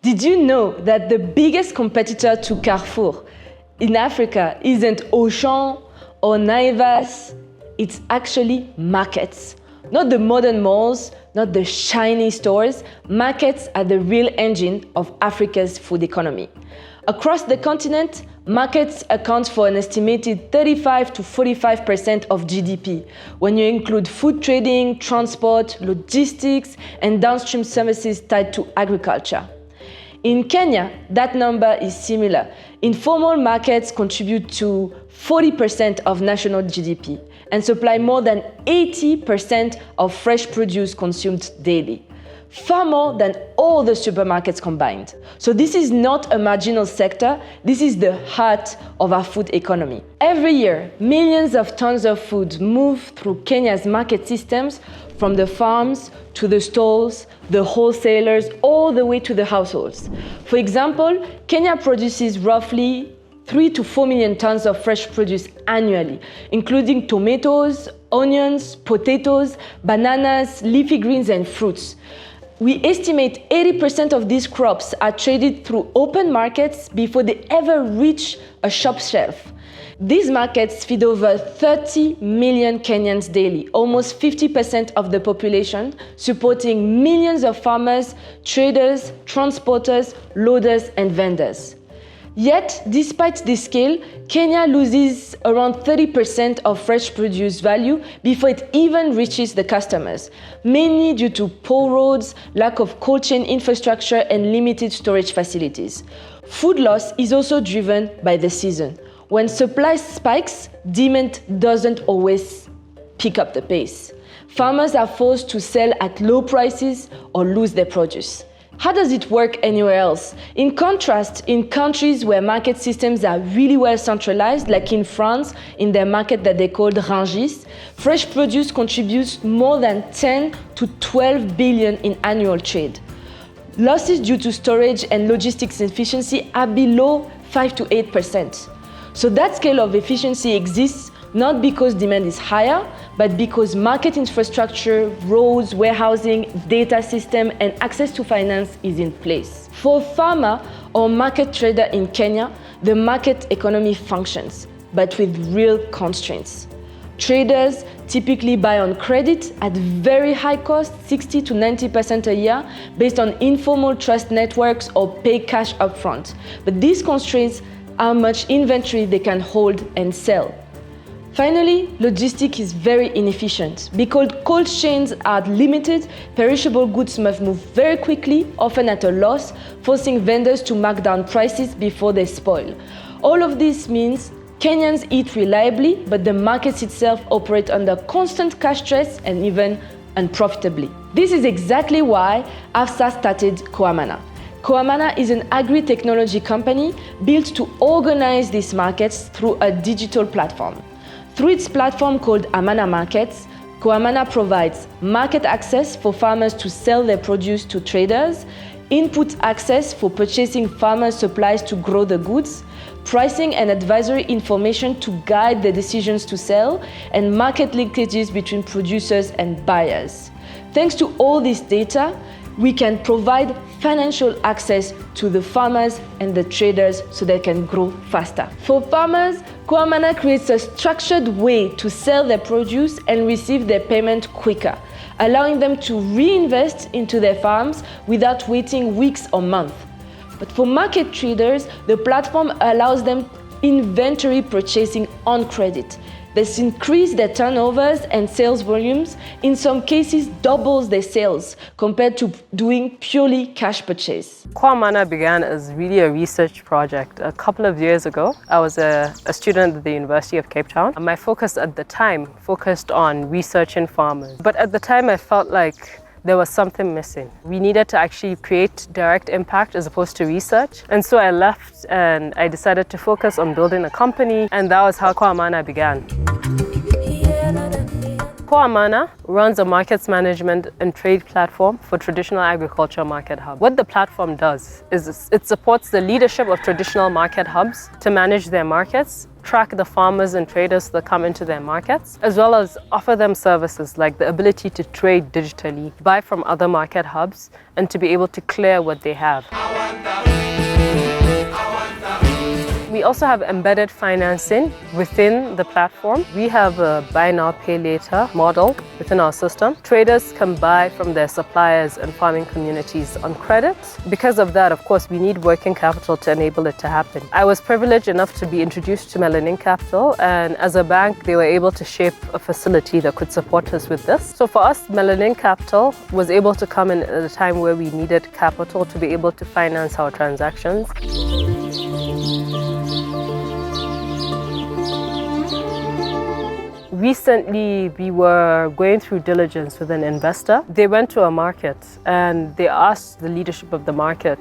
Did you know that the biggest competitor to Carrefour in Africa isn't Auchan or Naivas? It's actually markets. Not the modern malls, not the shiny stores. Markets are the real engine of Africa's food economy. Across the continent, markets account for an estimated 35 to 45% of GDP when you include food trading, transport, logistics, and downstream services tied to agriculture. In Kenya, that number is similar. Informal markets contribute to 40% of national GDP and supply more than 80% of fresh produce consumed daily, far more than all the supermarkets combined. So this is not a marginal sector, this is the heart of our food economy. Every year, millions of tons of food move through Kenya's market systems, from the farms to the stalls, the wholesalers, all the way to the households. For example, Kenya produces roughly 3 to 4 million tons of fresh produce annually, including tomatoes, onions, potatoes, bananas, leafy greens, and fruits. We estimate 80% of these crops are traded through open markets before they ever reach a shop shelf. These markets feed over 30 million Kenyans daily, almost 50% of the population, supporting millions of farmers, traders, transporters, loaders, and vendors. Yet, despite this scale, Kenya loses around 30% of fresh produce value before it even reaches the customers, mainly due to poor roads, lack of cold chain infrastructure, and limited storage facilities. Food loss is also driven by the season. When supply spikes, demand doesn't always pick up the pace. Farmers are forced to sell at low prices or lose their produce. How does it work anywhere else? In contrast, in countries where market systems are really well centralized, like in France, in their market that they call Rungis, fresh produce contributes more than 10 to 12 billion in annual trade. Losses due to storage and logistics efficiency are below 5 to 8%. So that scale of efficiency exists not because demand is higher, but because market infrastructure, roads, warehousing, data system, and access to finance is in place. For a farmer or market trader in Kenya, the market economy functions, but with real constraints. Traders typically buy on credit at very high cost, 60 to 90% a year, based on informal trust networks or pay cash upfront. But these constraints how much inventory they can hold and sell. Finally, logistics is very inefficient. Because cold chains are limited, perishable goods must move very quickly, often at a loss, forcing vendors to mark down prices before they spoil. All of this means Kenyans eat reliably, but the markets itself operate under constant cash stress and even unprofitably. This is exactly why AFSA started Coamana. Coamana is an agri-technology company built to organize these markets through a digital platform. Through its platform called Amana Markets, Coamana provides market access for farmers to sell their produce to traders, input access for purchasing farmers' supplies to grow the goods, pricing and advisory information to guide the decisions to sell, and market linkages between producers and buyers. Thanks to all this data, we can provide financial access to the farmers and the traders so they can grow faster. For farmers, Coamana creates a structured way to sell their produce and receive their payment quicker, allowing them to reinvest into their farms without waiting weeks or months. But for market traders, the platform allows them inventory purchasing on credit. This increases their turnovers and sales volumes, in some cases doubles their sales compared to doing purely cash purchase. Coamana began as really a research project. A couple of years ago, I was a student at the University of Cape Town. My focus at the time focused on researching farmers. But at the time I felt like there was something missing. We needed to actually create direct impact as opposed to research. And so I left and I decided to focus on building a company, and that was how Coamana began. Coamana runs a markets management and trade platform for traditional agriculture market hubs. What the platform does is it supports the leadership of traditional market hubs to manage their markets, track the farmers and traders that come into their markets, as well as offer them services like the ability to trade digitally, buy from other market hubs, and to be able to clear what they have. We also have embedded financing within the platform. We have a buy now, pay later model within our system. Traders can buy from their suppliers and farming communities on credit. Because of that, of course, we need working capital to enable it to happen. I was privileged enough to be introduced to Melanin Capital, and as a bank, they were able to shape a facility that could support us with this. So for us, Melanin Capital was able to come in at a time where we needed capital to be able to finance our transactions. Recently, we were going through diligence with an investor. They went to a market and they asked the leadership of the market,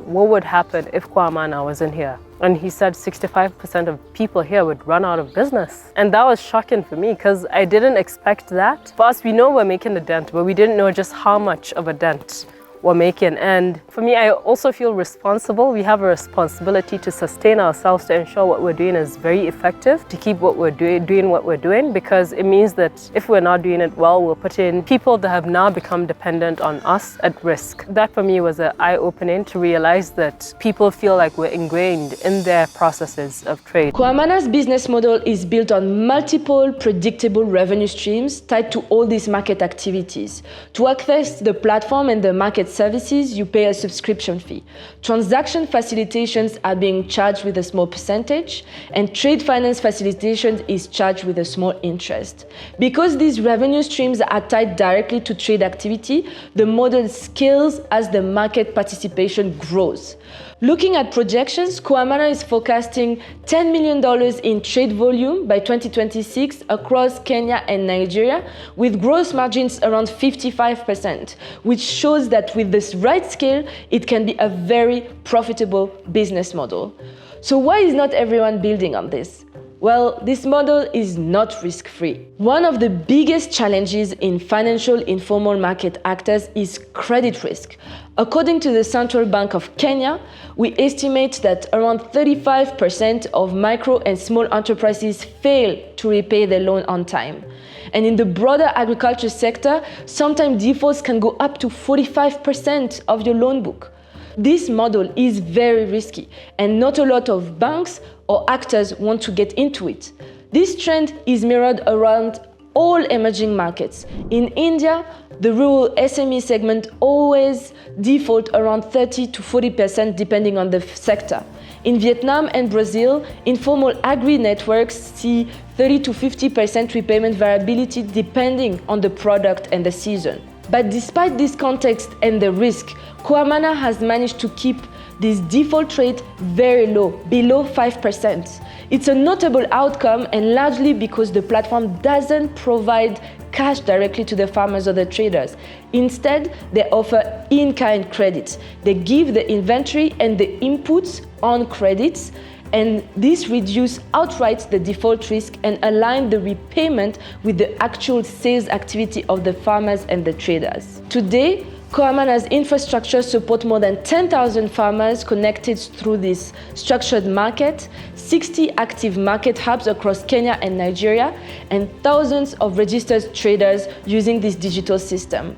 what would happen if Coamana wasn't here? And he said 65% of people here would run out of business. And that was shocking for me because I didn't expect that. For us, we know we're making a dent, but we didn't know just how much of a dent we're making. And for me, I also feel responsible. We have a responsibility to sustain ourselves, to ensure what we're doing is very effective, to keep what we're doing what we're doing, because it means that if we're not doing it well, we're putting people that have now become dependent on us at risk. That for me was an eye-opening to realize that people feel like we're ingrained in their processes of trade. Coamana's business model is built on multiple predictable revenue streams tied to all these market activities. To access the platform and the market services, you pay a subscription fee. Transaction facilitations are being charged with a small percentage, and trade finance facilitation is charged with a small interest. Because these revenue streams are tied directly to trade activity, the model scales as the market participation grows. Looking at projections, Coamana is forecasting $10 million in trade volume by 2026 across Kenya and Nigeria, with gross margins around 55%, which shows that with this right scale, it can be a very profitable business model. So why is not everyone building on this? Well, this model is not risk-free. One of the biggest challenges in financial informal market actors is credit risk. According to the Central Bank of Kenya, we estimate that around 35% of micro and small enterprises fail to repay their loan on time. And in the broader agriculture sector, sometimes defaults can go up to 45% of your loan book. This model is very risky, and not a lot of banks or actors want to get into it. This trend is mirrored around all emerging markets. In India, the rural SME segment always default around 30 to 40% depending on the sector. In Vietnam and Brazil, informal agri-networks see 30 to 50% repayment variability depending on the product and the season. But despite this context and the risk, Coamana has managed to keep this default rate very low, below 5%. It's a notable outcome, and largely because the platform doesn't provide cash directly to the farmers or the traders. Instead, they offer in-kind credits. They give the inventory and the inputs on credits, and this reduces outright the default risk and align the repayment with the actual sales activity of the farmers and the traders. Today, Coamana's infrastructure supports more than 10,000 farmers connected through this structured market, 60 active market hubs across Kenya and Nigeria, and thousands of registered traders using this digital system.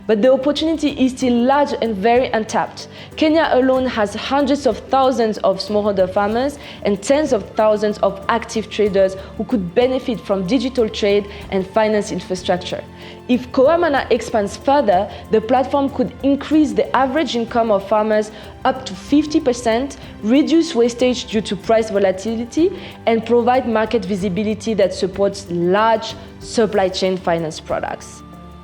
But the opportunity is still large and very untapped. Kenya alone has hundreds of thousands of smallholder farmers and tens of thousands of active traders who could benefit from digital trade and finance infrastructure. If Coamana expands further, the platform could increase the average income of farmers up to 50%, reduce wastage due to price volatility, and provide market visibility that supports large supply chain finance products.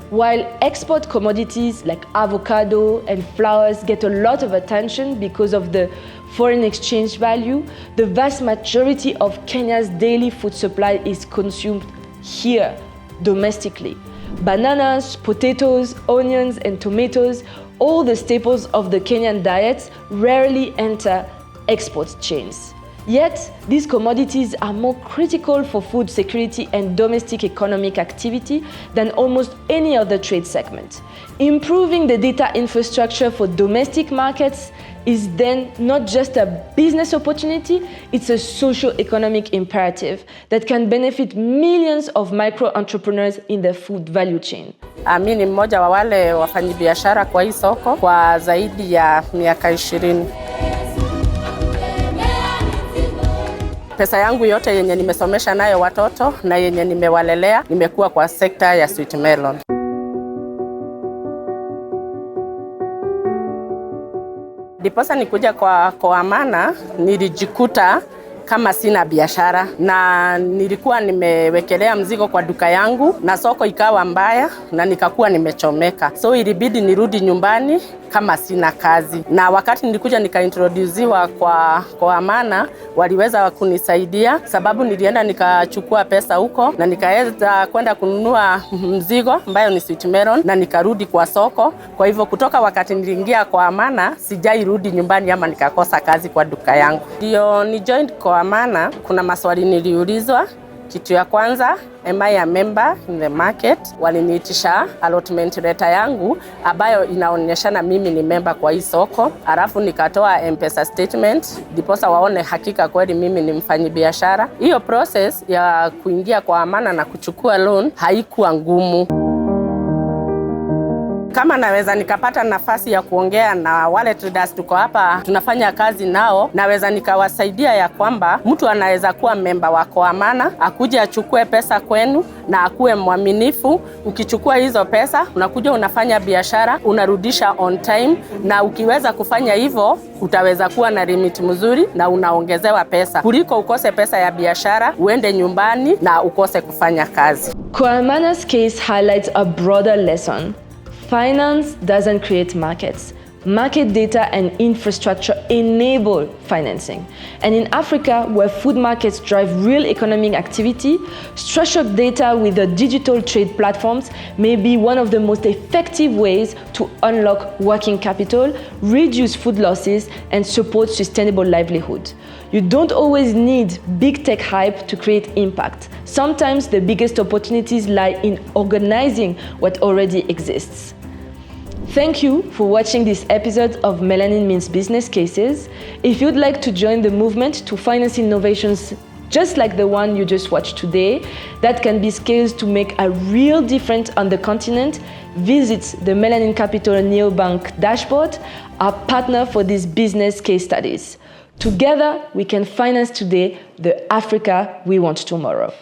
While export commodities like avocado and flowers get a lot of attention because of the foreign exchange value, the vast majority of Kenya's daily food supply is consumed here, domestically. Bananas, potatoes, onions, and tomatoes, all the staples of the Kenyan diet, rarely enter export chains. Yet, these commodities are more critical for food security and domestic economic activity than almost any other trade segment. Improving the data infrastructure for domestic markets is then not just a business opportunity, it's a socio-economic imperative that can benefit millions of micro-entrepreneurs in the food value chain. Mimi ni mmoja wa wale wafanyabiashara kwa hii soko kwa zaidi ya miaka 20. Pesa yangu yote yenye nimesomesha nayo watoto na yenye nimewalelea nimekuwa kwa sekta ya sweet melon. Ndiposa nikuja kwa Coamana nilijikuta kama sina biashara na nilikuwa nimewekelea mzigo kwa duka yangu na soko ikawa mbaya na nikakuwa nimechomeka. So ilibidi nirudi nyumbani kama sina kazi. Na wakati nilikuja nikaintroduziwa kwa Coamana, waliweza kunisaidia sababu nilienda nikachukua pesa huko na nikaweza kwenda kununua mzigo ambayo ni sweet melon na nikarudi kwa soko. Kwa hivyo kutoka wakati niliingia Coamana sijairudi nyumbani ama nikakosa kazi kwa duka yangu. Ndio ni joined Coamana, kuna maswali niliulizwa. Kitu ya kwanza, am I a member in the market? Waliniitisha allotment letter yangu ambayo inaonyeshana mimi ni member kwa hii soko. Alafu nikatoa M-Pesa statement, ndiposa waone hakika kweli mimi ni mfanyabiashara. Hiyo process ya kuingia Coamana na kuchukua loan haikuwa ngumu. Kama naweza nikapata nafasi ya kuongea na wale traders tuko hapa tunafanya kazi nao, naweza nikawasaidia ya kwamba mtu anaweza kuwa member wa Coamana, akuje achukue pesa kwenu na akuwe mwaminifu. Ukichukua hizo pesa, unakuja unafanya biashara, unarudisha on time, na ukiweza kufanya hivyo, utaweza kuwa na limit mzuri na unaongezewa pesa. Kuliko ukose pesa ya biashara, uende nyumbani na ukose kufanya kazi. Coamana's case highlights a broader lesson. Finance doesn't create markets. Market data and infrastructure enable financing. And in Africa, where food markets drive real economic activity, structured data with the digital trade platforms may be one of the most effective ways to unlock working capital, reduce food losses, and support sustainable livelihood. You don't always need big tech hype to create impact. Sometimes the biggest opportunities lie in organizing what already exists. Thank you for watching this episode of Melanin Means Business Cases. If you'd like to join the movement to finance innovations just like the one you just watched today, that can be scaled to make a real difference on the continent, visit the Melanin Capital Neobank dashboard, our partner for these business case studies. Together, we can finance today the Africa we want tomorrow.